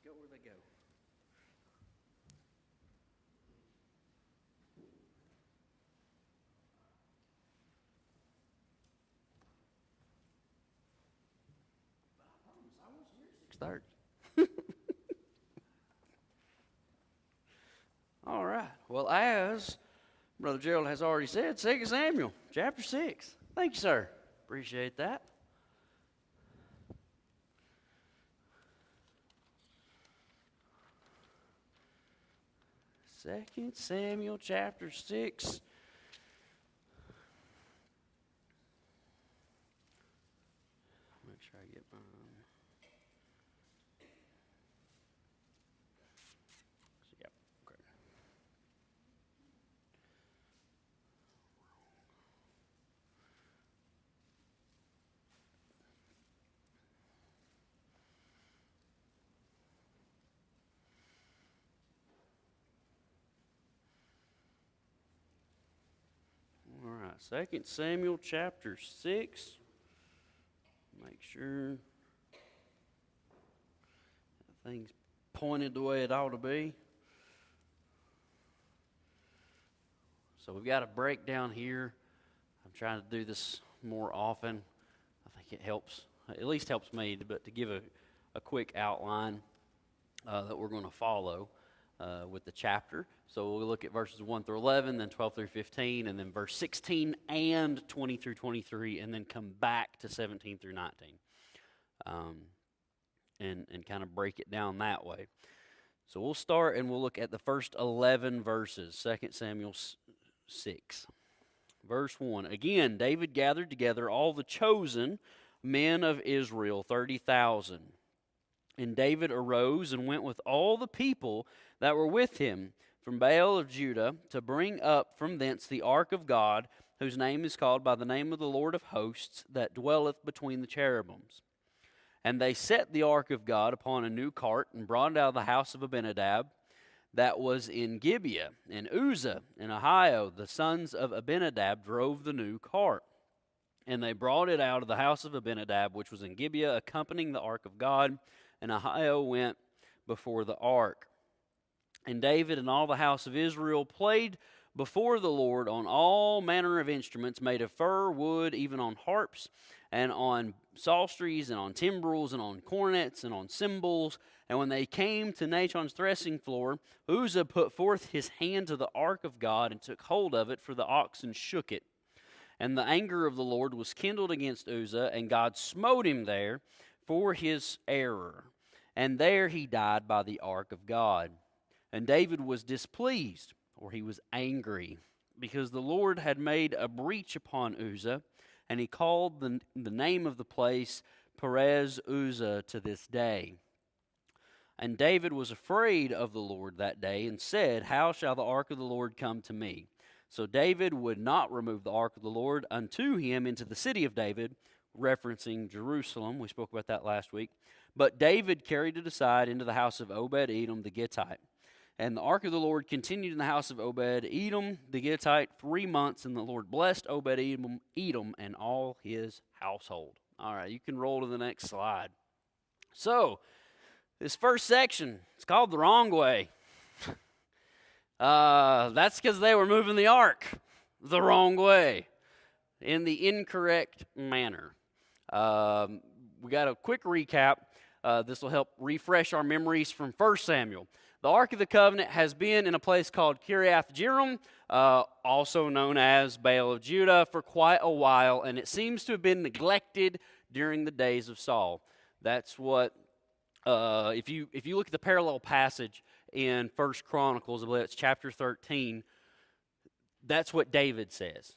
Go where they go. I was here at 6:30. All right. Well, as Brother Gerald has already said, 2 Samuel, chapter 6. Thank you, sir. Appreciate that. Second Samuel, chapter 6. Make sure I get mine. Yep. Okay. All right, 2 Samuel chapter 6. Make sure everything's pointed the way it ought to be. So we've got a breakdown here. I'm trying to do this more often. I think it helps, at least helps me, but to give a quick outline that we're going to follow with the chapter. So we'll look at verses 1 through 11, then 12 through 15, and then verse 16 and 20 through 23, and then come back to 17 through 19, and kind of break it down that way. So we'll start and we'll look at the first 11 verses, 2 Samuel 6. Verse 1, Again, David gathered together all the chosen men of Israel, 30,000. And David arose and went with all the people that were with him from Baal of Judah to bring up from thence the ark of God, whose name is called by the name of the Lord of hosts, that dwelleth between the cherubims. And they set the ark of God upon a new cart, and brought it out of the house of Abinadab, that was in Gibeah. And Uzzah and Ahio, the sons of Abinadab, drove the new cart. And they brought it out of the house of Abinadab, which was in Gibeah, accompanying the ark of God. And Ahio went before the ark. And David and all the house of Israel played before the Lord on all manner of instruments made of fir, wood, even on harps, and on psalteries, and on timbrels, and on cornets, and on cymbals. And when they came to Nachon's threshing floor, Uzzah put forth his hand to the ark of God, and took hold of it, for the oxen shook it. And the anger of the Lord was kindled against Uzzah, and God smote him there for his error. And there he died by the ark of God. And David was displeased, or he was angry, because the Lord had made a breach upon Uzzah, and he called the name of the place Perez Uzzah to this day. And David was afraid of the Lord that day, and said, How shall the ark of the Lord come to me? So David would not remove the ark of the Lord unto him into the city of David, referencing Jerusalem. We spoke about that last week. But David carried it aside into the house of Obed-Edom the Gittite. And the ark of the Lord continued in the house of Obed-Edom the Gittite 3 months, and the Lord blessed Obed-Edom and all his household. All right, you can roll to the next slide. So, this first section, it's called the wrong way. That's because they were moving the ark the wrong way, in the incorrect manner. We got a quick recap. This will help refresh our memories from 1 Samuel. The Ark of the Covenant has been in a place called Kiriath Jearim, also known as Baal of Judah, for quite a while, and it seems to have been neglected during the days of Saul. That's what, if you look at the parallel passage in 1 Chronicles, I believe it's chapter 13, that's what David says.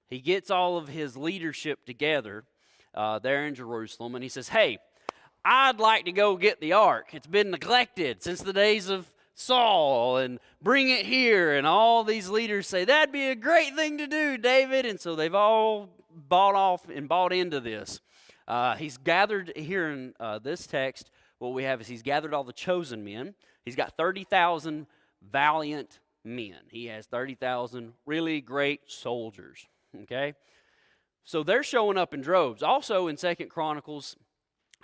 He gets all of his leadership together there in Jerusalem, and he says, hey, I'd like to go get the ark. It's been neglected since the days of Saul, and bring it here. And all these leaders say, that'd be a great thing to do, David. And so they've all bought off and bought into this. He's gathered here in this text, what we have is he's gathered all the chosen men. He's got 30,000 valiant men. He has 30,000 really great soldiers, okay? So they're showing up in droves. Also in 2 Chronicles,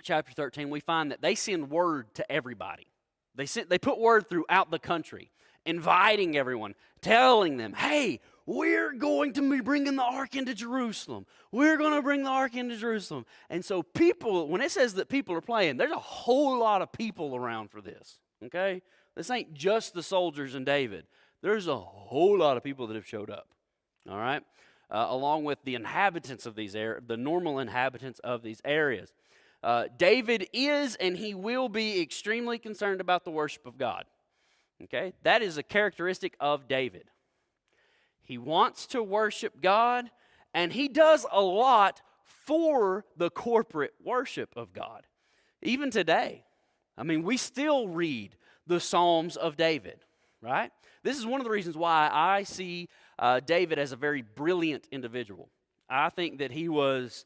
chapter 13, we find that they send word to everybody. They put word throughout the country, inviting everyone, telling them, hey, we're going to be bringing the ark into Jerusalem. We're going to bring the ark into Jerusalem. And so people, when it says that people are playing, there's a whole lot of people around for this, okay? This ain't just the soldiers and David. There's a whole lot of people that have showed up, all right? Along with the inhabitants of these areas, the normal inhabitants of these areas. David is and he will be extremely concerned about the worship of God. Okay? That is a characteristic of David. He wants to worship God, and he does a lot for the corporate worship of God. Even today. I mean, we still read the Psalms of David, right? This is one of the reasons why I see David as a very brilliant individual. I think that he was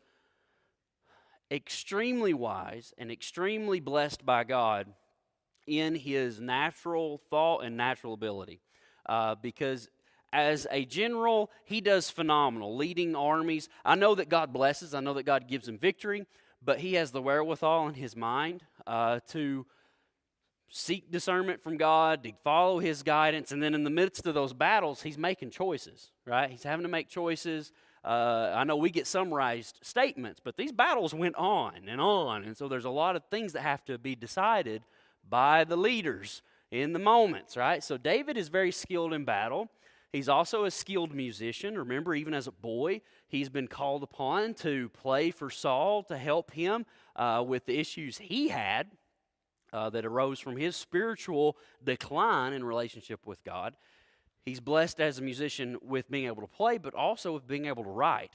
extremely wise and extremely blessed by God in his natural thought and natural ability. Because as a general, he does phenomenal, leading armies. I know that God blesses. I know that God gives him victory. But he has the wherewithal in his mind to seek discernment from God, to follow his guidance. And then in the midst of those battles, he's making choices, right? He's having to make choices. I know we get summarized statements, but these battles went on. And so there's a lot of things that have to be decided by the leaders in the moments, right? So David is very skilled in battle. He's also a skilled musician. Remember, even as a boy, he's been called upon to play for Saul to help him with the issues he had that arose from his spiritual decline in relationship with God. He's blessed as a musician with being able to play, but also with being able to write.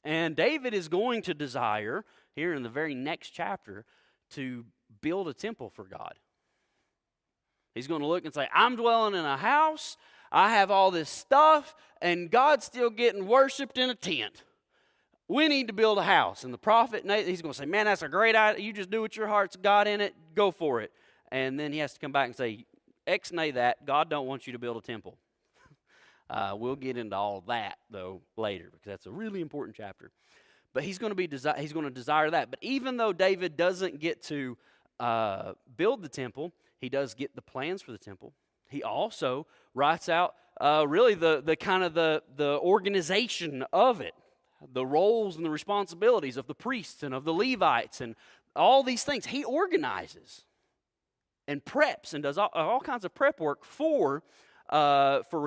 And David is going to desire, here in the very next chapter, to build a temple for God. He's going to look and say, I'm dwelling in a house, I have all this stuff, and God's still getting worshiped in a tent. We need to build a house. And the prophet, he's going to say, man, that's a great idea. You just do what your heart's got in it, go for it. And then he has to come back and say, ex-nay that, God don't want you to build a temple. We'll get into all of that, though, later, because that's a really important chapter. But he's going to desire that. But even though David doesn't get to build the temple, he does get the plans for the temple. He also writes out really the kind of the organization of it, the roles and the responsibilities of the priests and of the Levites and all these things. He organizes and preps and does all kinds of prep work for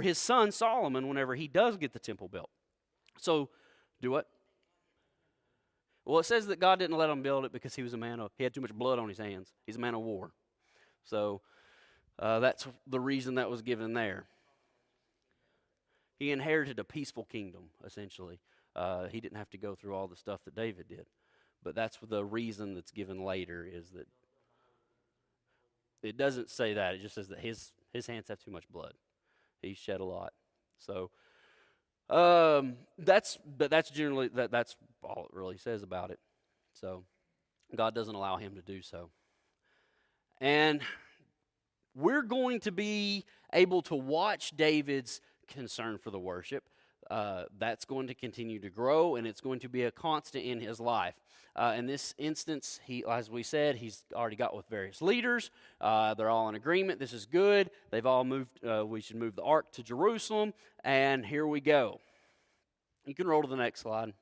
his son Solomon whenever he does get the temple built. So, do what? Well, it says that God didn't let him build it because he had too much blood on his hands. He's a man of war. So, that's the reason that was given there. He inherited a peaceful kingdom, essentially. He didn't have to go through all the stuff that David did. But that's the reason that's given later, is that it doesn't say that. It just says that his hands have too much blood. He shed a lot. So that's generally that's all it really says about it. So God doesn't allow him to do so. And we're going to be able to watch David's concern for the worship. That's going to continue to grow, and it's going to be a constant in his life. In this instance, as we said, he's already got with various leaders. They're all in agreement. This is good. They've all moved. We should move the ark to Jerusalem, and here we go. You can roll to the next slide.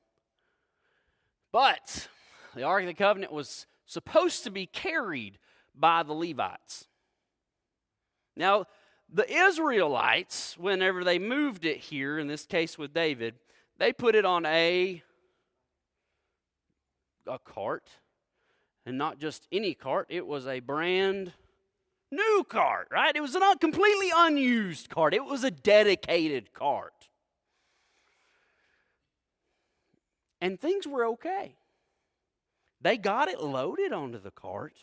But the Ark of the Covenant was supposed to be carried by the Levites. Now, the Israelites, whenever they moved it here, in this case with David, they put it on a cart, and not just any cart. It was a brand new cart, right? It was a completely unused cart. It was a dedicated cart. And things were okay. They got it loaded onto the cart.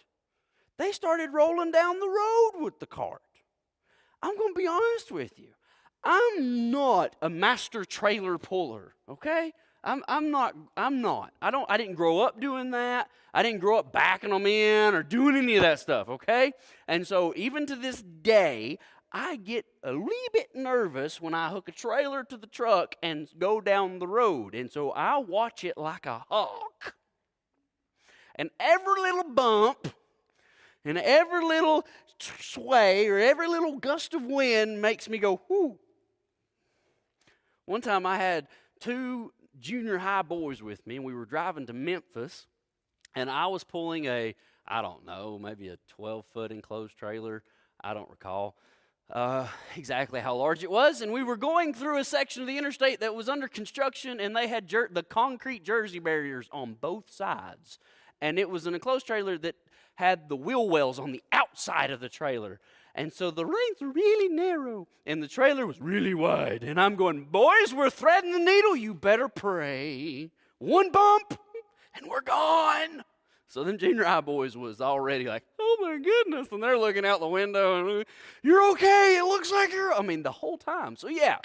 They started rolling down the road with the cart. I'm going to be honest with you. I'm not a master trailer puller, okay? I'm not. I didn't grow up doing that. I didn't grow up backing them in or doing any of that stuff, okay? And so even to this day, I get a wee bit nervous when I hook a trailer to the truck and go down the road. And so I watch it like a hawk. And every little bump and every little sway or every little gust of wind makes me go, whoo. One time I had 2 junior high boys with me, and we were driving to Memphis, and I was pulling a, I don't know, maybe a 12-foot enclosed trailer. I don't recall exactly how large it was, and we were going through a section of the interstate that was under construction, and they had the concrete Jersey barriers on both sides, and it was an enclosed trailer that had the wheel wells on the outside of the trailer, and so the lanes were really narrow, and the trailer was really wide, and I'm going, boys, we're threading the needle, you better pray. One bump, and we're gone. So them junior high boys was already like, oh my goodness, and they're looking out the window, and you're okay, it looks like you're, the whole time. So yeah,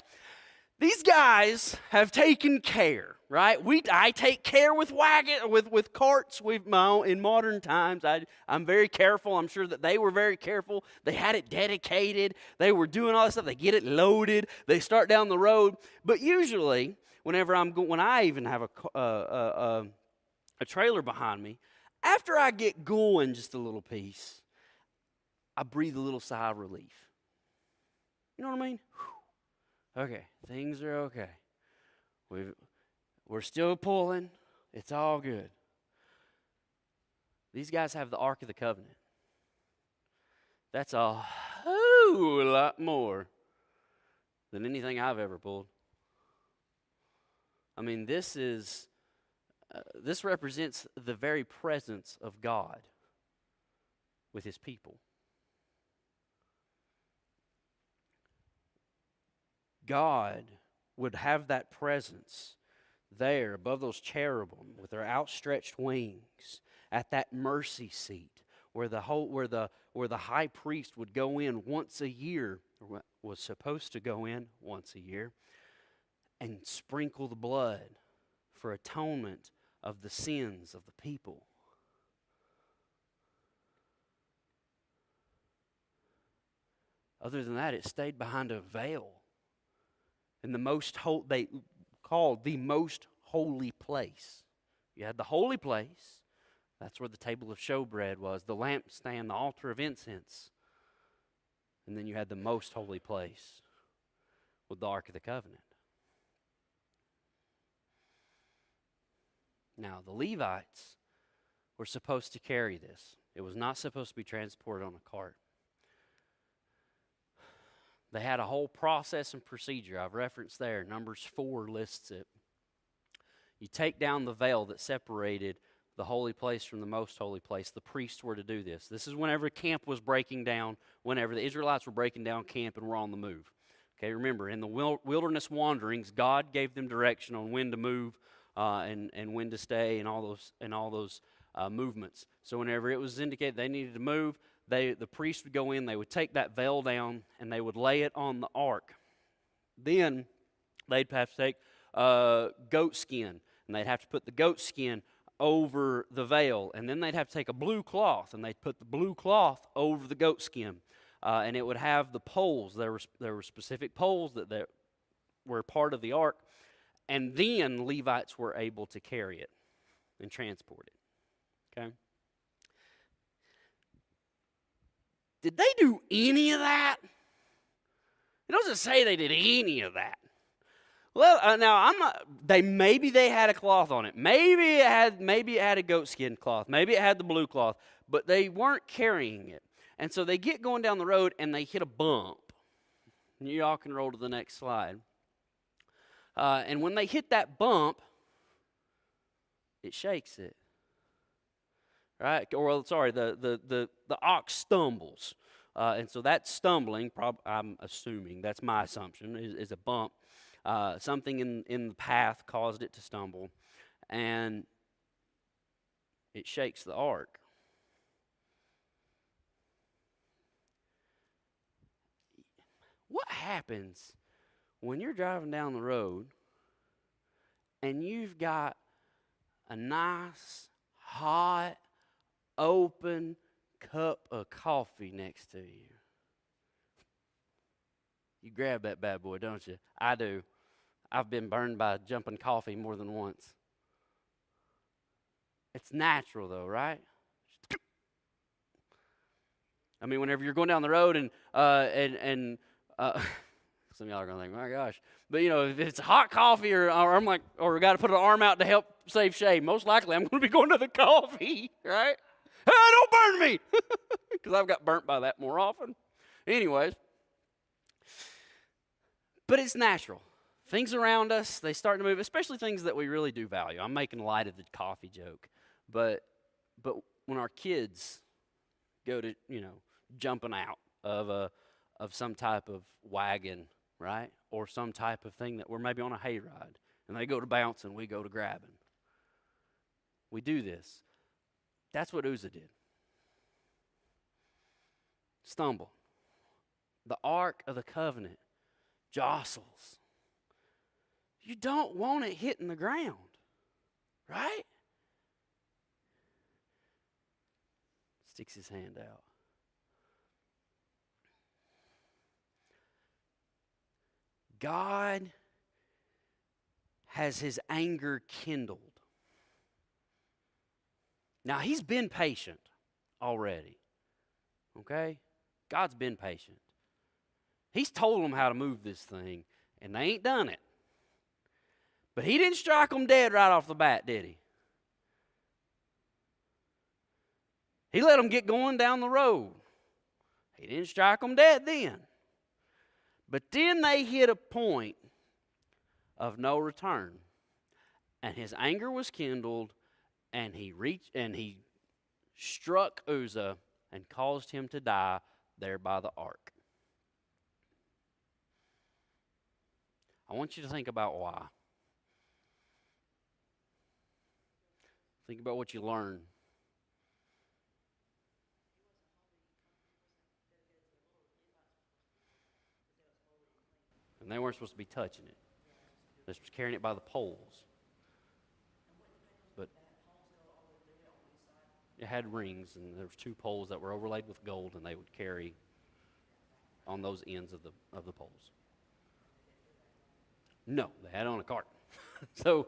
these guys have taken care, right? I take care with with carts. In modern times, I'm very careful. I'm sure that they were very careful. They had it dedicated. They were doing all this stuff. They get it loaded. They start down the road. But usually, when I even have a trailer behind me, after I get going just a little piece, I breathe a little sigh of relief. You know what I mean? Whew. Okay, things are okay. We're still pulling. It's all good. These guys have the Ark of the Covenant. That's a whole lot more than anything I've ever pulled. This represents the very presence of God with his people. God would have that presence there above those cherubim with their outstretched wings at that mercy seat where the high priest would go in once a year, or was supposed to go in once a year, and sprinkle the blood for atonement of the sins of the people. Other than that, it stayed behind a veil in they called the most holy place. You had the holy place. That's where the table of showbread was, the lampstand, the altar of incense. And then you had the most holy place with the Ark of the Covenant. Now, the Levites were supposed to carry this. It was not supposed to be transported on a cart. They had a whole process and procedure. I've referenced there. Numbers 4 lists it. You take down the veil that separated the holy place from the most holy place. The priests were to do this. This is whenever camp was breaking down, whenever the Israelites were breaking down camp and were on the move. Okay, remember, in the wilderness wanderings, God gave them direction on when to move and when to stay and all those movements. So whenever it was indicated they needed to move, the priest would go in, they would take that veil down, and they would lay it on the ark. Then they'd have to take goat skin, and they'd have to put the goat skin over the veil, and then they'd have to take a blue cloth, and they'd put the blue cloth over the goat skin, and it would have the poles. There were specific poles that were part of the ark, and then Levites were able to carry it and transport it. Okay? Did they do any of that? It doesn't say they did any of that. Well, now I'm not. Maybe they had a cloth on it. Maybe it had a goat skin cloth. Maybe it had the blue cloth. But they weren't carrying it, and so they get going down the road and they hit a bump. Y'all can roll to the next slide. And when they hit that bump, it shakes it. Right? Or sorry, the ox stumbles. And so that stumbling, I'm assuming, that's my assumption, is a bump. Something in the path caused it to stumble. And it shakes the ark. What happens when you're driving down the road and you've got a nice, hot, open cup of coffee next to you? You grab that bad boy, don't you? I do. I've been burned by jumping coffee more than once. It's natural, though, right? I mean, whenever you're going down the road and some of y'all are gonna think, my gosh, but if it's hot coffee or I'm like, or we got to put an arm out to help save shade, most likely I'm going to be going to the coffee, right? Hey, don't burn me, because I've got burnt by that more often. Anyways, but it's natural. Things around us, they start to move, especially things that we really do value. I'm making light of the coffee joke, but when our kids go to jumping out of some type of wagon, right, or some type of thing that we're maybe on a hayride, and they go to bouncing, we go to grabbing. We do this. That's what Uzzah did. Stumble. The Ark of the Covenant jostles. You don't want it hitting the ground, right? Sticks his hand out. God has his anger kindled. Now, he's been patient already, okay? God's been patient. He's told them how to move this thing, and they ain't done it. But he didn't strike them dead right off the bat, did he? He let them get going down the road. He didn't strike them dead then. But then they hit a point of no return. And his anger was kindled, and he struck Uzzah and caused him to die there by the ark. I want you to think about why. Think about what you learned. And they weren't supposed to be touching it. They're supposed to be carrying it by the poles. But it had rings, and there was 2 poles that were overlaid with gold, and they would carry on those ends of the poles. No, they had it on a cart. So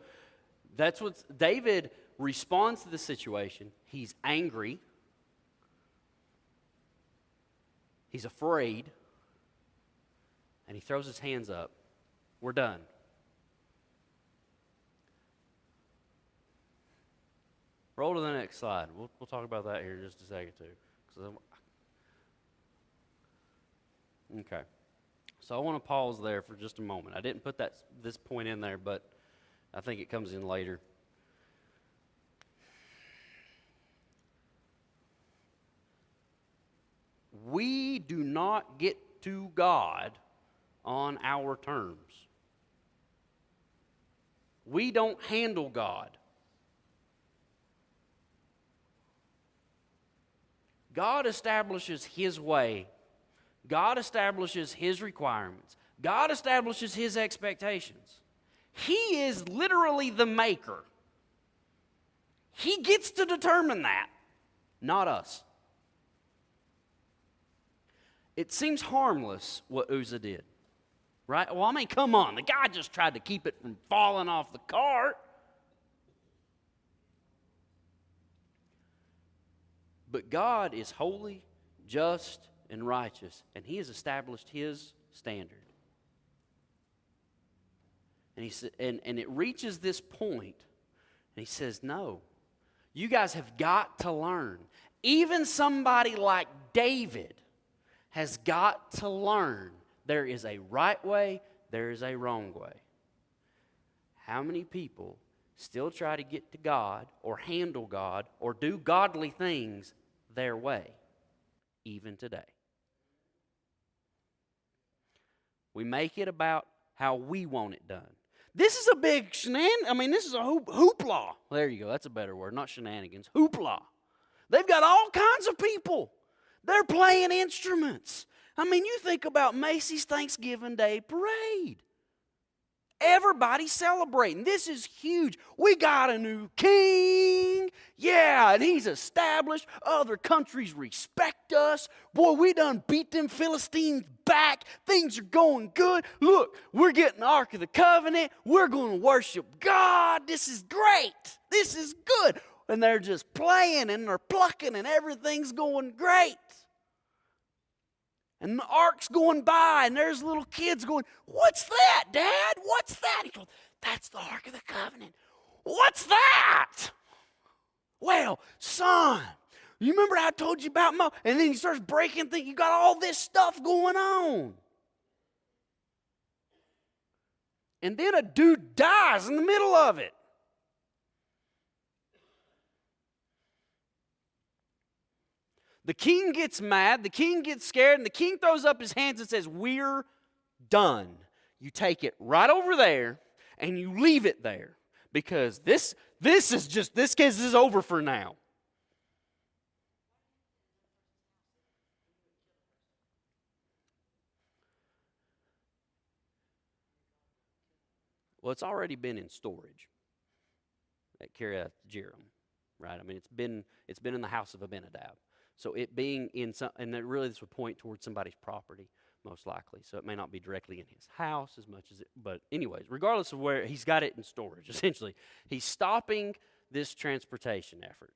that's what David responds to the situation. He's angry. He's afraid. And he throws his hands up. We're done. Roll to the next slide. We'll talk about that here in just a second too. Okay. So I want to pause there for just a moment. I didn't put this point in there, but I think it comes in later. We do not get to God on our terms. We don't handle God. God establishes his way. God establishes his requirements. God establishes his expectations. He is literally the maker. He gets to determine that, not us. It seems harmless what Uzzah did, right? Well, I mean, come on. The guy just tried to keep it from falling off the cart. But God is holy, just, and righteous, and he has established his standard. And he said, and it reaches this point, and he says, no, you guys have got to learn. Even somebody like David has got to learn there is a right way, there is a wrong way. How many people still try to get to God or handle God or do godly things their way, even today? We make it about how we want it done. This is a big this is a hoopla. There you go. That's a better word. Not shenanigans. Hoopla. They've got all kinds of people. They're playing instruments. I mean, you think about Macy's Thanksgiving Day Parade. Everybody's celebrating. This is huge. We got a new king. Yeah, and he's established. Other countries respect us. Boy, we done beat them Philistines back. Things are going good. Look, we're getting the Ark of the Covenant. We're going to worship God. This is great. This is good. and they're just playing and they're plucking and everything's going great. And the ark's going by and there's little kids going, "What's that, Dad? What's that?" He goes, "That's the Ark of the Covenant." "What's that?" "Well, son, you remember how I told you about Mo?" And then he starts breaking things. You got all this stuff going on. And then a dude dies in the middle of it. The king gets mad, the king gets scared, and the king throws up his hands and says, "We're done." You take it right over there and you leave it there, because this case is over for now. Well, it's already been in storage at Kiriath Jearim, right? I mean, it's been in the house of Abinadab. So it being in some, and really this would point towards somebody's property, most likely. So it may not be directly in his house as much as it, but anyways, regardless of where, he's got it in storage, essentially. He's stopping this transportation effort,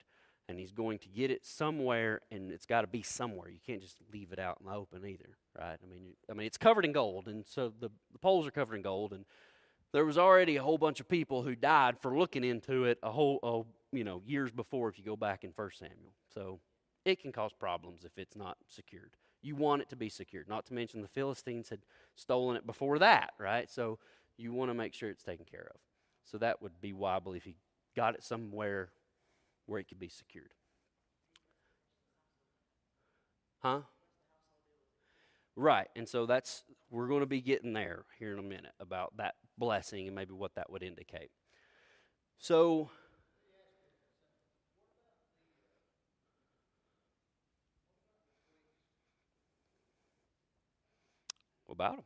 and he's going to get it somewhere, and it's got to be somewhere. You can't just leave it out in the open either, right? I mean, it's covered in gold, and so the poles are covered in gold, and there was already a whole bunch of people who died for looking into it years before, if you go back in 1 Samuel. So it can cause problems if it's not secured. You want it to be secured, not to mention the Philistines had stolen it before that, right? So you want to make sure it's taken care of. So that would be why I believe he got it somewhere where it could be secured. Huh? Right, and so we're going to be getting there here in a minute about that blessing and maybe what that would indicate. So, what about them?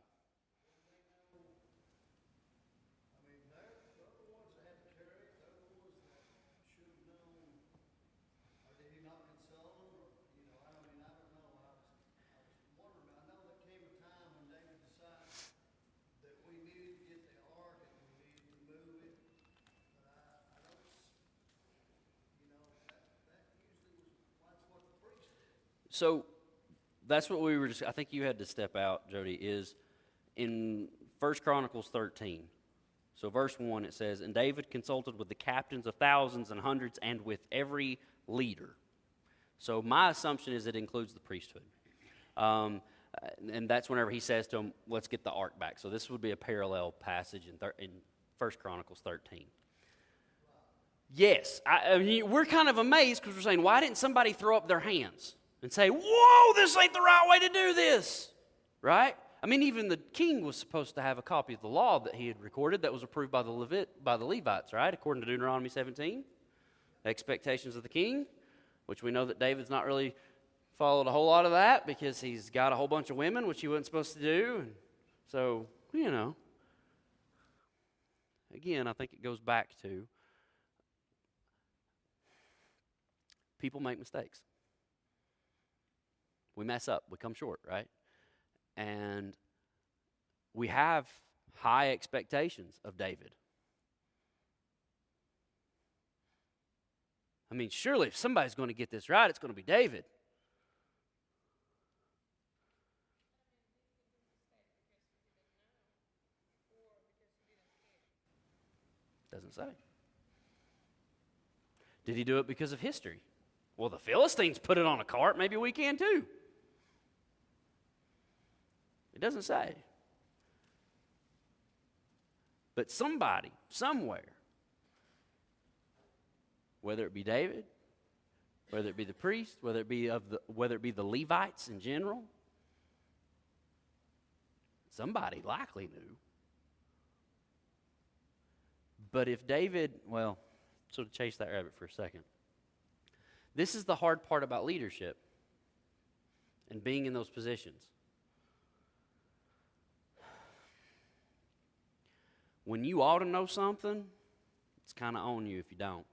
So that's what we were just, I think you had to step out, Jody, is in 1 Chronicles 13. So verse 1, it says, "And David consulted with the captains of thousands and hundreds and with every leader." So my assumption is it includes the priesthood. And that's whenever he says to them, "Let's get the ark back." So this would be a parallel passage in 1 Chronicles 13. Yes, I mean, we're kind of amazed because we're saying, why didn't somebody throw up their hands and say, "Whoa, this ain't the right way to do this," right? I mean, even the king was supposed to have a copy of the law that he had recorded that was approved by the Levites, right? According to Deuteronomy 17, expectations of the king, which we know that David's not really followed a whole lot of that because he's got a whole bunch of women, which he wasn't supposed to do. And so, again, I think it goes back to people make mistakes. We mess up. We come short, right? And we have high expectations of David. I mean, surely if somebody's going to get this right, it's going to be David. Doesn't say. Did he do it because of history? Well, the Philistines put it on a cart. Maybe we can too. It doesn't say. But somebody, somewhere, whether it be David, whether it be the priest, whether it be the Levites in general, somebody likely knew. But if David, well, sort of chase that rabbit for a second. This is the hard part about leadership and being in those positions. When you ought to know something, it's kind of on you if you don't.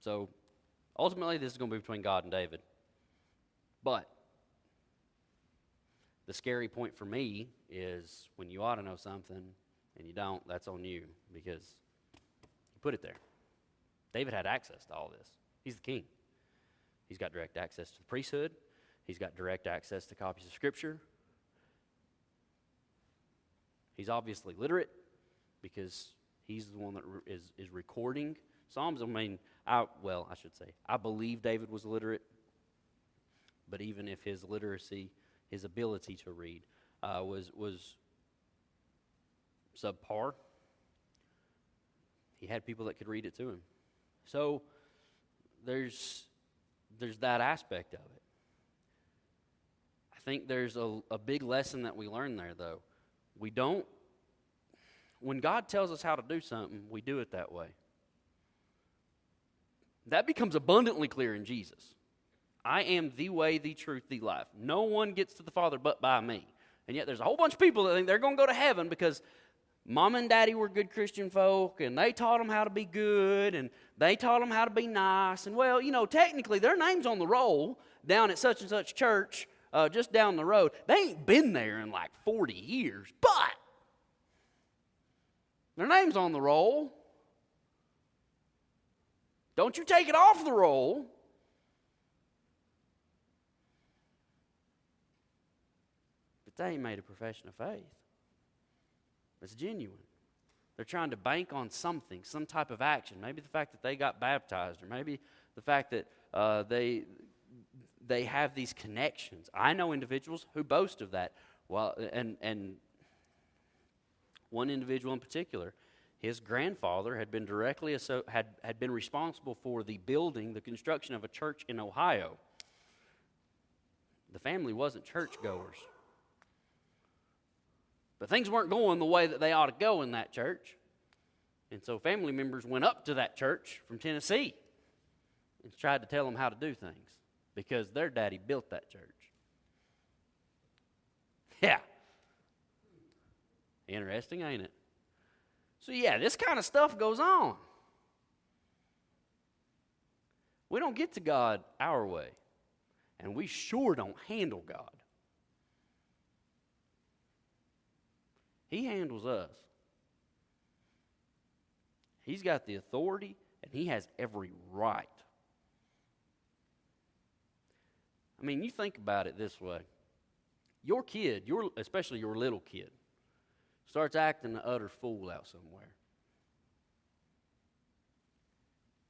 So, ultimately, this is going to be between God and David. But The scary point for me is when you ought to know something and you don't, that's on you because you put it there. David had access to all this. He's the king. He's got direct access to the priesthood. He's got direct access to copies of Scripture. He's obviously literate because he's the one that is recording Psalms. I believe David was literate, but even if his literacy, his ability to read was subpar, he had people that could read it to him. So there's that aspect of it. I think there's a big lesson that we learn there, though. When God tells us how to do something, we do it that way. That becomes abundantly clear in Jesus. I am the way, the truth, the life. No one gets to the Father but by me. And yet there's a whole bunch of people that think they're going to go to heaven because Mom and Daddy were good Christian folk, and they taught them how to be good, and they taught them how to be nice. And, well, technically their name's on the roll down at such and such church just down the road. They ain't been there in like 40 years, but their name's on the roll. Don't you take it off the roll. But they ain't made a profession of faith. It's genuine. They're trying to bank on something, some type of action. Maybe the fact that they got baptized, or maybe the fact that they have these connections. I know individuals who boast of that. Well, and one individual in particular, his grandfather had been had been responsible for the construction of a church in Ohio. The family wasn't churchgoers. But things weren't going the way that they ought to go in that church. And so family members went up to that church from Tennessee and tried to tell them how to do things because their daddy built that church. Yeah. Interesting, ain't it? So yeah, this kind of stuff goes on. We don't get to God our way, and we sure don't handle God. He handles us. He's got the authority, and he has every right. I mean, you think about it this way. Your kid, especially your little kid, starts acting an utter fool out somewhere.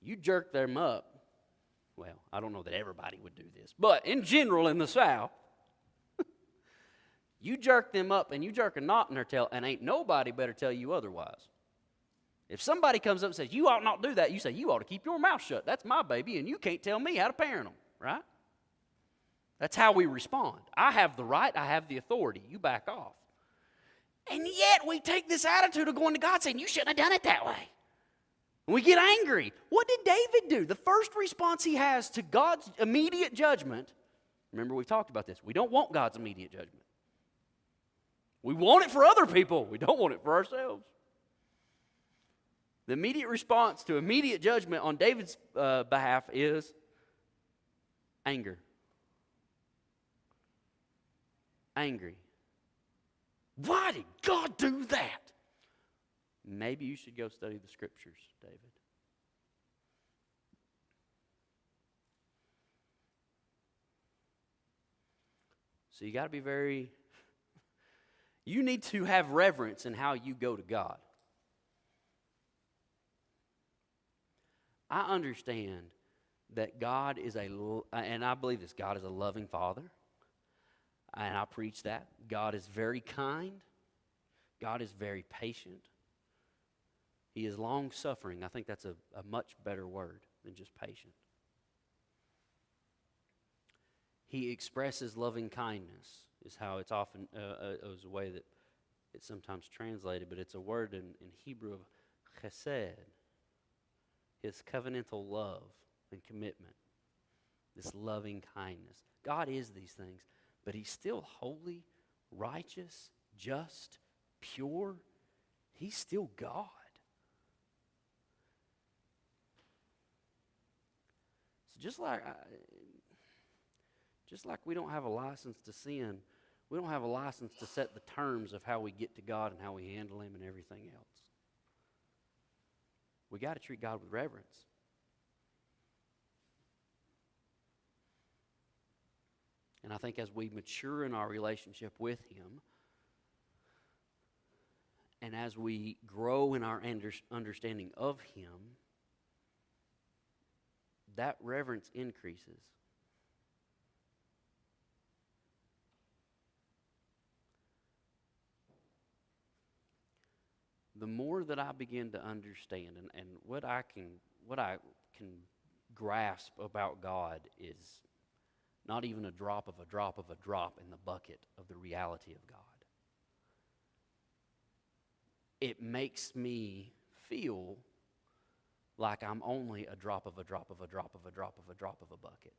You jerk them up. Well, I don't know that everybody would do this, but in general in the South, you jerk them up and you jerk a knot in their tail, and ain't nobody better tell you otherwise. If somebody comes up and says, you ought not do that, you say, you ought to keep your mouth shut. That's my baby, and you can't tell me how to parent them, right? That's how we respond. I have the right, I have the authority. You back off. And yet we take this attitude of going to God saying, you shouldn't have done it that way. And we get angry. What did David do? The first response he has to God's immediate judgment, remember we've talked about this, we don't want God's immediate judgment. We want it for other people. We don't want it for ourselves. The immediate response to immediate judgment on David's behalf is anger. Angry. Why did God do that? Maybe you should go study the Scriptures, David. So you got to be you need to have reverence in how you go to God. I understand that God is and I believe this, God is a loving Father. And I preach that. God is very kind. God is very patient. He is long-suffering. I think that's a much better word than just patient. He expresses loving kindness, is how it's often, is a way that it's sometimes translated, but it's a word in Hebrew of chesed, his covenantal love and commitment, this loving kindness. God is these things, but he's still holy, righteous, just, pure. He's still God. So just like we don't have a license to sin, We don't have a license to set the terms of how we get to God and how we handle Him and everything else. We got to treat God with reverence. And I think as we mature in our relationship with Him, and as we grow in our understanding of Him, that reverence increases. The more that I begin to understand, and what I can grasp about God is not even a drop of a drop of a drop in the bucket of the reality of God. It makes me feel like I'm only a drop of a drop of a drop of a drop of a drop of a bucket.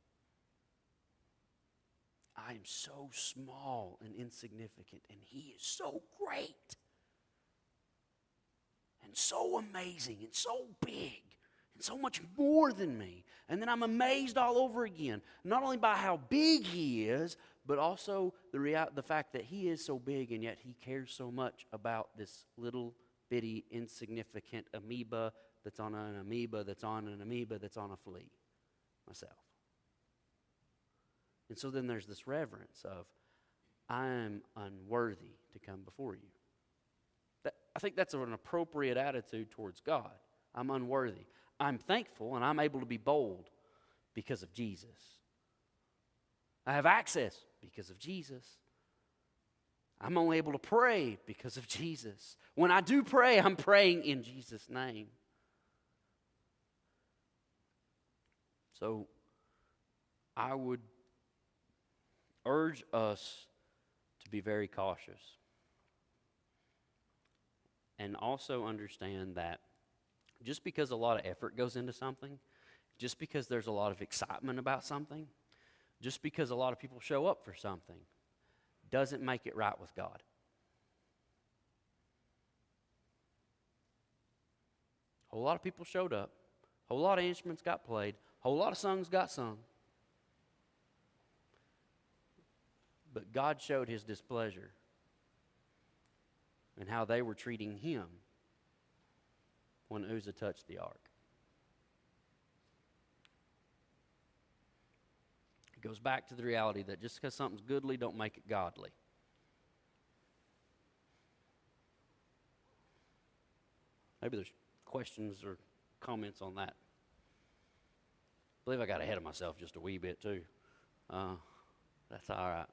I am so small and insignificant, and He is so great and so amazing and so big and so much more than me. And then I'm amazed all over again, not only by how big He is, but also the fact that He is so big and yet He cares so much about this little bitty insignificant amoeba that's on an amoeba that's on an amoeba that's on a flea, myself. And so then there's this reverence of, I am unworthy to come before you. I think that's an appropriate attitude towards God. I'm unworthy. I'm thankful and I'm able to be bold because of Jesus. I have access because of Jesus. I'm only able to pray because of Jesus. When I do pray, I'm praying in Jesus' name. So I would urge us to be very cautious. And also understand that just because a lot of effort goes into something, just because there's a lot of excitement about something, just because a lot of people show up for something, doesn't make it right with God. A whole lot of people showed up, a whole lot of instruments got played, a whole lot of songs got sung. But God showed His displeasure and how they were treating Him when Uzzah touched the ark. It goes back to the reality that just because something's goodly don't make it godly. Maybe there's questions or comments on that. I believe I got ahead of myself just a wee bit too. That's all right.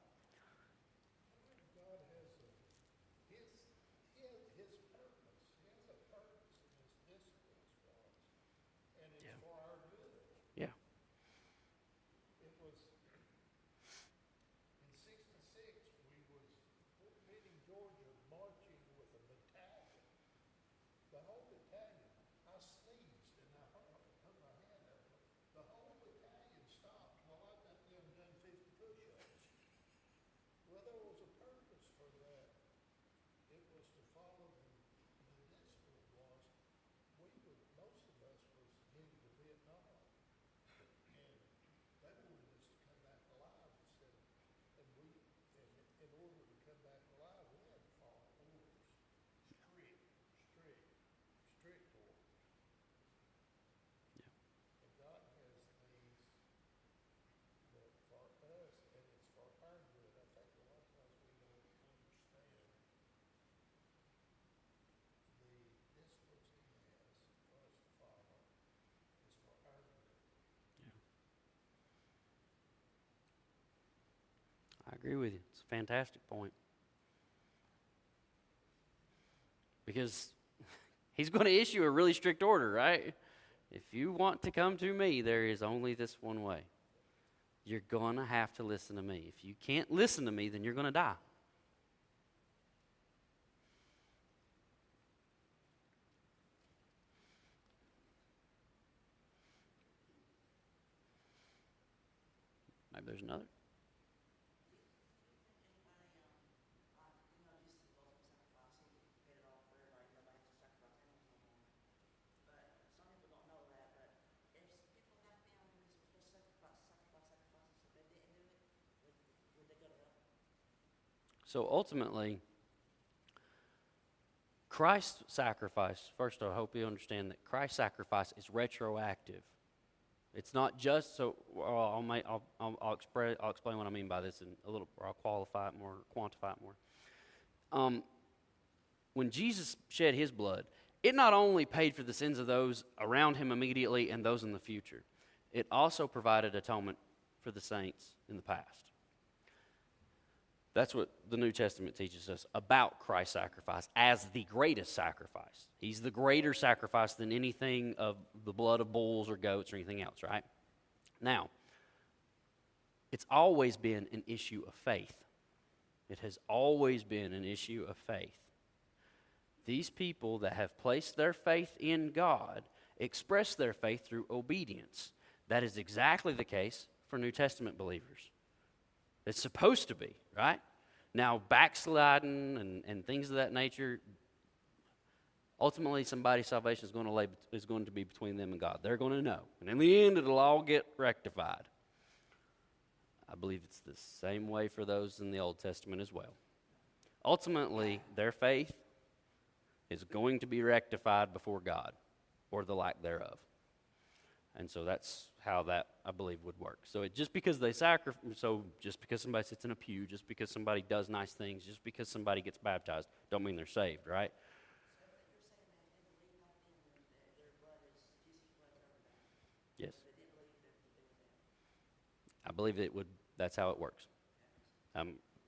I agree with you. It's a fantastic point. Because He's going to issue a really strict order, right? If you want to come to me, there is only this one way. You're going to have to listen to me. If you can't listen to me, then you're going to die. Maybe there's another. So ultimately, Christ's sacrifice, first I hope you understand that Christ's sacrifice is retroactive. It's not just so. Well, I'll explain what I mean by this in a little, or I'll quantify it more. When Jesus shed his blood, it not only paid for the sins of those around him immediately and those in the future, it also provided atonement for the saints in the past. That's what the New Testament teaches us about Christ's sacrifice as the greatest sacrifice. He's the greater sacrifice than anything of the blood of bulls or goats or anything else, right? Now, it's always been an issue of faith. It has always been an issue of faith. These people that have placed their faith in God express their faith through obedience. That is exactly the case for New Testament believers. It's supposed to be, right? Now, backsliding and things of that nature, ultimately somebody's salvation is going to be between them and God. They're going to know. And in the end, it'll all get rectified. I believe it's the same way for those in the Old Testament as well. Ultimately, their faith is going to be rectified before God, or the lack thereof. And so that's how that, I believe, would work. So just because just because somebody sits in a pew, just because somebody does nice things, just because somebody gets baptized, don't mean they're saved, right? Yes. I believe it would. That's how it works.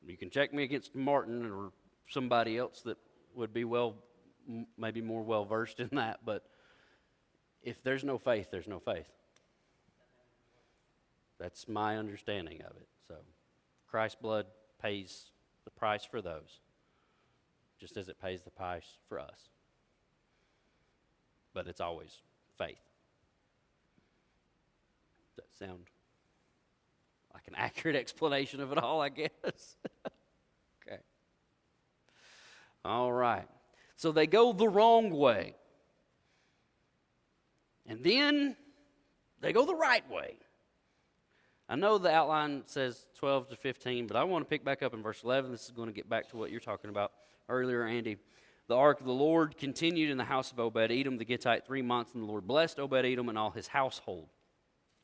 You can check me against Martin or somebody else that would be maybe more well versed in that, but if there's no faith, there's no faith. That's my understanding of it. So Christ's blood pays the price for those, just as it pays the price for us. But it's always faith. Does that sound like an accurate explanation of it all, I guess? Okay. All right. So they go the wrong way. And then they go the right way. I know the outline says 12 to 15, but I want to pick back up in verse 11. This is going to get back to what you're talking about earlier, Andy. The ark of the Lord continued in the house of Obed-Edom the Gittite 3 months, and the Lord blessed Obed-Edom and all his household.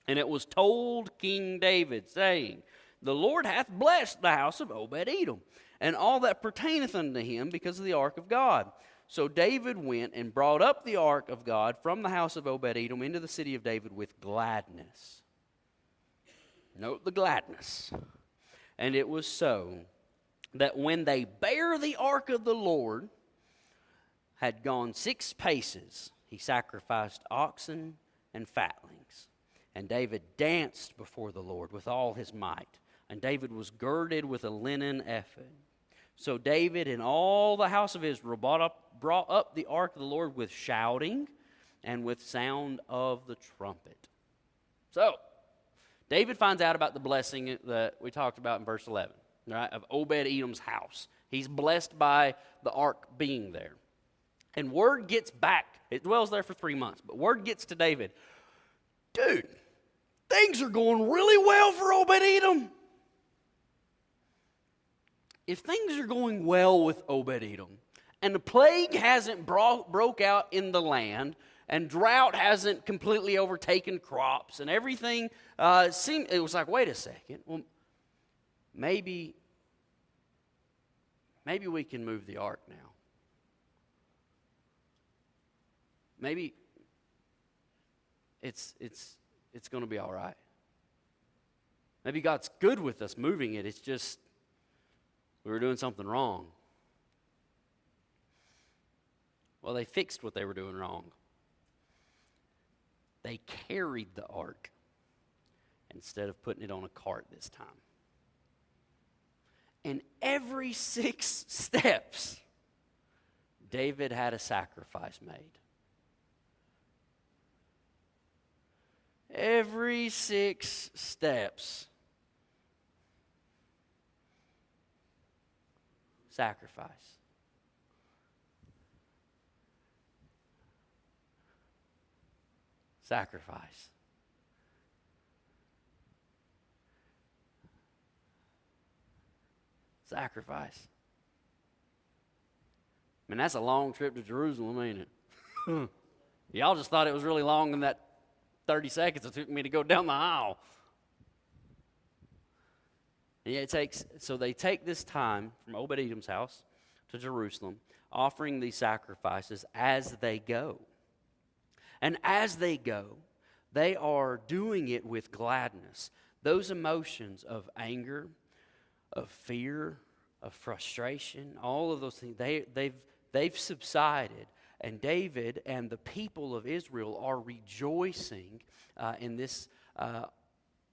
And it was told King David, saying, The Lord hath blessed the house of Obed-Edom, and all that pertaineth unto him, because of the ark of God. So David went and brought up the ark of God from the house of Obed-Edom into the city of David with gladness. Note the gladness. And it was so that when they bare the ark of the Lord had gone 6 paces, he sacrificed oxen and fatlings. And David danced before the Lord with all his might. And David was girded with a linen ephod. So David and all the house of Israel brought up the ark of the Lord with shouting and with sound of the trumpet. So, David finds out about the blessing that we talked about in verse 11, right, of Obed-Edom's house. He's blessed by the ark being there. And word gets back. It dwells there for 3 months, but word gets to David. Dude, things are going really well for Obed-Edom. If things are going well with Obed-Edom, and the plague hasn't broke out in the land, and drought hasn't completely overtaken crops, and everything it was like, wait a second, well, maybe we can move the ark now. Maybe it's going to be all right. Maybe God's good with us moving it. It's just we were doing something wrong. Well, they fixed what they were doing wrong. They carried the ark instead of putting it on a cart this time. And every 6 steps, David had a sacrifice made. Every 6 steps, sacrifice. Sacrifice. sacrifice. I mean, that's a long trip to Jerusalem, ain't it? Y'all just thought it was really long in that 30 seconds it took me to go down the aisle. And so they take this time from Obed-Edom's house to Jerusalem, offering these sacrifices as they go. And as they go, they are doing it with gladness. Those emotions of anger, of fear, of frustration, all of those things, they've subsided. And David and the people of Israel are rejoicing in this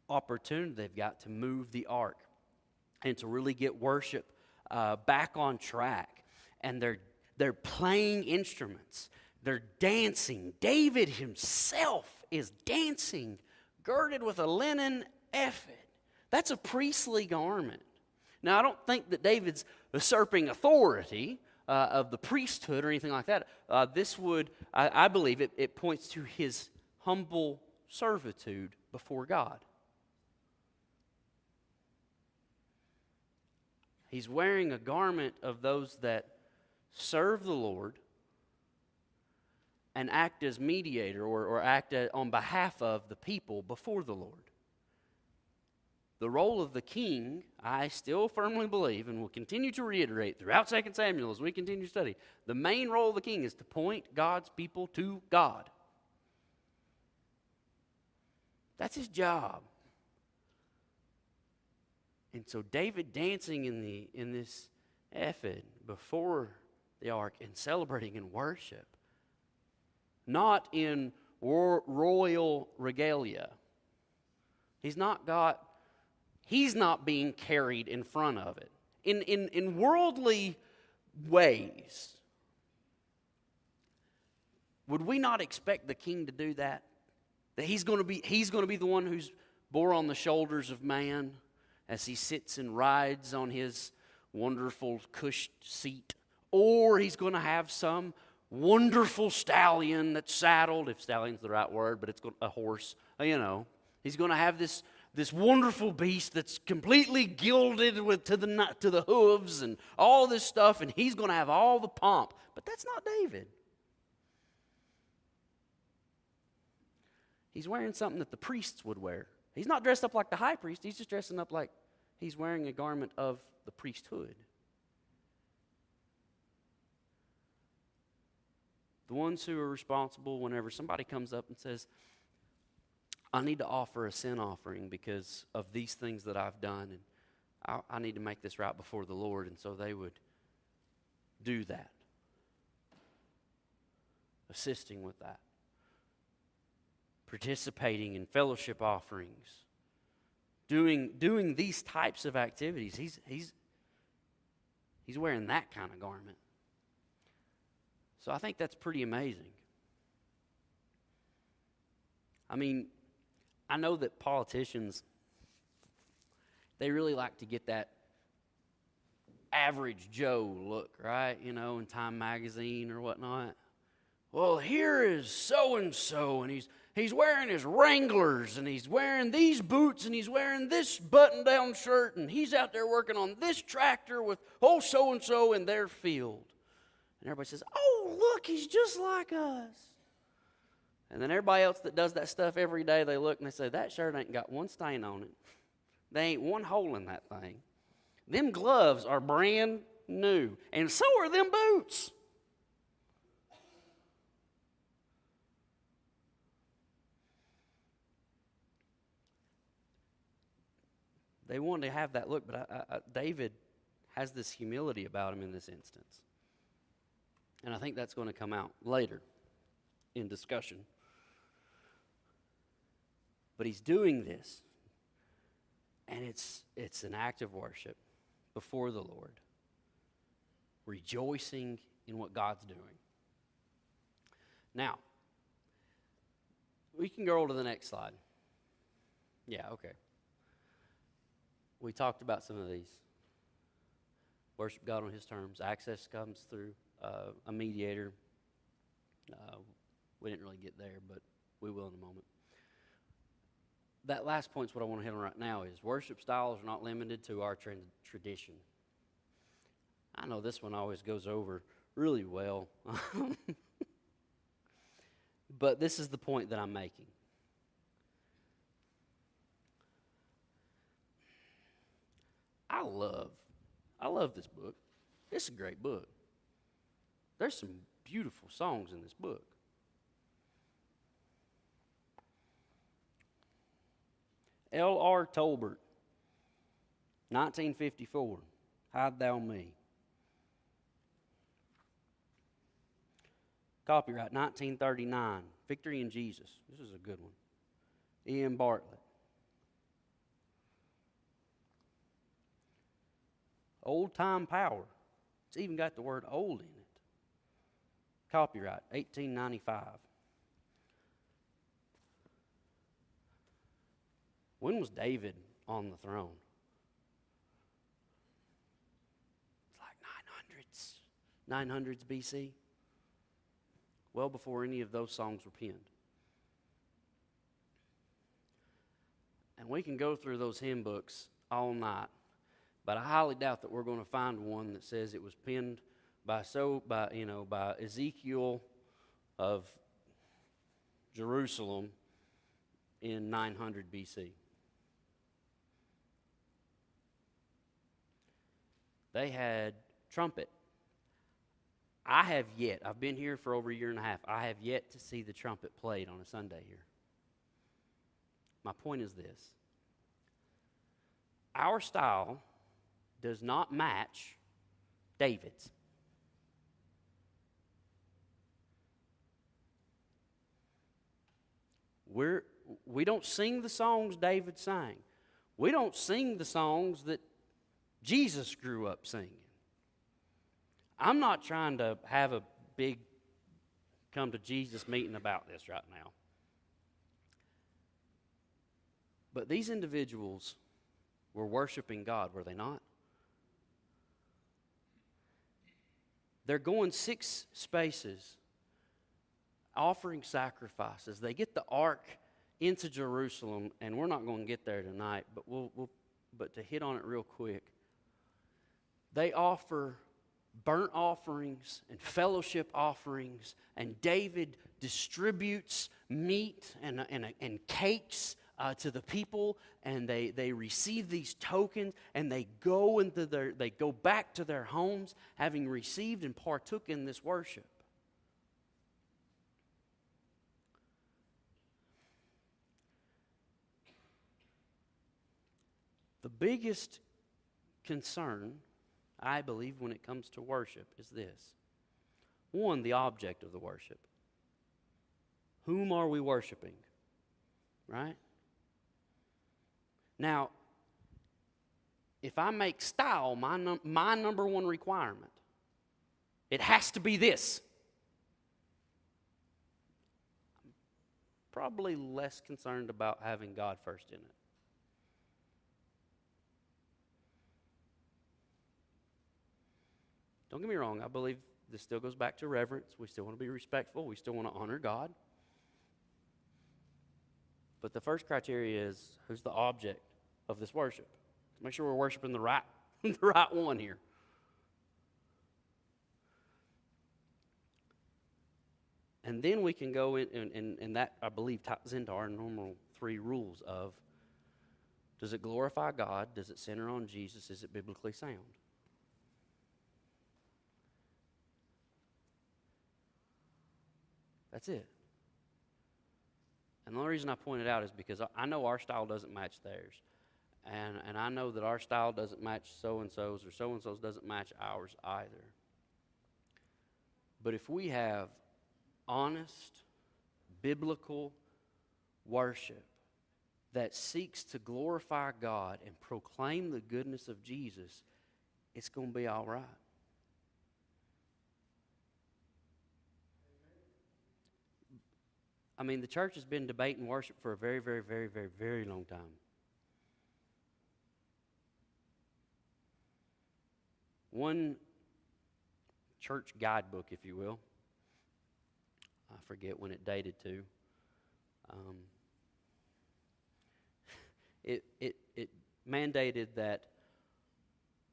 opportunity they've got to move the ark and to really get worship back on track. And they're playing instruments. They're dancing. David himself is dancing, girded with a linen ephod. That's a priestly garment. Now, I don't think that David's usurping authority of the priesthood or anything like that. I believe it points to his humble servitude before God. He's wearing a garment of those that serve the Lord and act as mediator or act on behalf of the people before the Lord. The role of the king, I still firmly believe, and will continue to reiterate throughout 2 Samuel as we continue to study, the main role of the king is to point God's people to God. That's his job. And so David dancing in this ephod before the ark and celebrating in worship, not in royal regalia. He's not being carried in front of it. In worldly ways, would we not expect the king to do that? That he's going to be the one who's bore on the shoulders of man as he sits and rides on his wonderful cushed seat, or he's going to have some wonderful stallion that's saddled, if stallion's the right word, but it's a horse, He's going to have this wonderful beast that's completely gilded to the hooves and all this stuff, and he's going to have all the pomp. But that's not David. He's wearing something that the priests would wear. He's not dressed up like the high priest. He's just dressing up like he's wearing a garment of the priesthood. The ones who are responsible whenever somebody comes up and says, I need to offer a sin offering because of these things that I've done, and I need to make this right before the Lord, and so they would do that, assisting with that, participating in fellowship offerings, doing these types of activities. He's wearing that kind of garment. So I think that's pretty amazing. I mean, I know that politicians, they really like to get that average Joe look, right? In Time magazine or whatnot. Well, here is so-and-so, and he's wearing his Wranglers, and he's wearing these boots, and he's wearing this button-down shirt, and he's out there working on this tractor with so-and-so in their field. And everybody says, oh, look, he's just like us. And then everybody else that does that stuff every day, they look and they say, that shirt ain't got one stain on it. There ain't one hole in that thing. Them gloves are brand new. And so are them boots. They wanted to have that look, but David has this humility about him in this instance. And I think that's going to come out later in discussion. But he's doing this, and it's an act of worship before the Lord, rejoicing in what God's doing. Now, we can go to the next slide. Yeah, okay. We talked about some of these. Worship God on his terms. Access comes through a mediator. We didn't really get there, but we will in a moment. That last point is what I want to hit on right now is worship styles are not limited to our tradition. I know this one always goes over really well. But this is the point that I'm making. I love this book. It's a great book. There's some beautiful songs in this book. L.R. Tolbert, 1954, Hide Thou Me. Copyright 1939, Victory in Jesus. This is a good one. Ian Bartlett. Old Time Power. It's even got the word old in it. Copyright 1895. When was David on the throne? It's like 900s BC. Well before any of those songs were penned. And we can go through those hymn books all night, but I highly doubt that we're going to find one that says it was penned by Ezekiel of Jerusalem in 900 BC. They had trumpet. I've been here for over a year and a half. I have yet to see the trumpet played on a Sunday here. My point is this. Our style does not match David's. We don't sing the songs David sang. We don't sing the songs that Jesus grew up singing. I'm not trying to have a big come to Jesus meeting about this right now. But these individuals were worshiping God, were they not? They're going 6 spaces, offering sacrifices. They get the ark into Jerusalem, and we're not going to get there tonight, but but to hit on it real quick, they offer burnt offerings and fellowship offerings, and David distributes meat and cakes to the people, and they receive these tokens, and they go back to their homes having received and partook in this worship. The biggest concern, I believe, when it comes to worship is this. One, the object of the worship. Whom are we worshiping? Right? Now, if I make style my number one requirement, it has to be this. I'm probably less concerned about having God first in it. Don't get me wrong, I believe this still goes back to reverence. We still want to be respectful. We still want to honor God. But the first criteria is, who's the object of this worship? Let's make sure we're worshiping the right one here. And then we can go in, and that, I believe, ties into our normal 3 rules of, does it glorify God? Does it center on Jesus? Is it biblically sound? That's it. And the only reason I point it out is because I know our style doesn't match theirs. And I know that our style doesn't match so-and-so's, or so-and-so's doesn't match ours either. But if we have honest, biblical worship that seeks to glorify God and proclaim the goodness of Jesus, it's going to be all right. I mean, the church has been debating worship for a very, very, very, very, very long time. One church guidebook, if you will, I forget when it dated to, it mandated that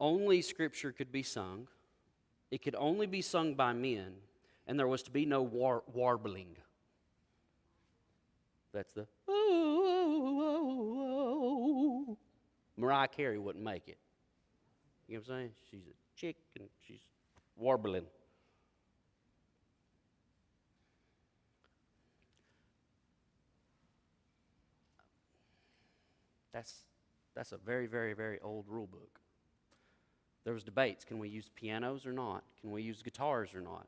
only Scripture could be sung, It could only be sung by men, and there was to be no warbling. That's the Mariah Carey wouldn't make it. You know what I'm saying? She's a chick and she's warbling. That's a very, very, very old rule book. There was debates. Can we use pianos or not? Can we use guitars or not?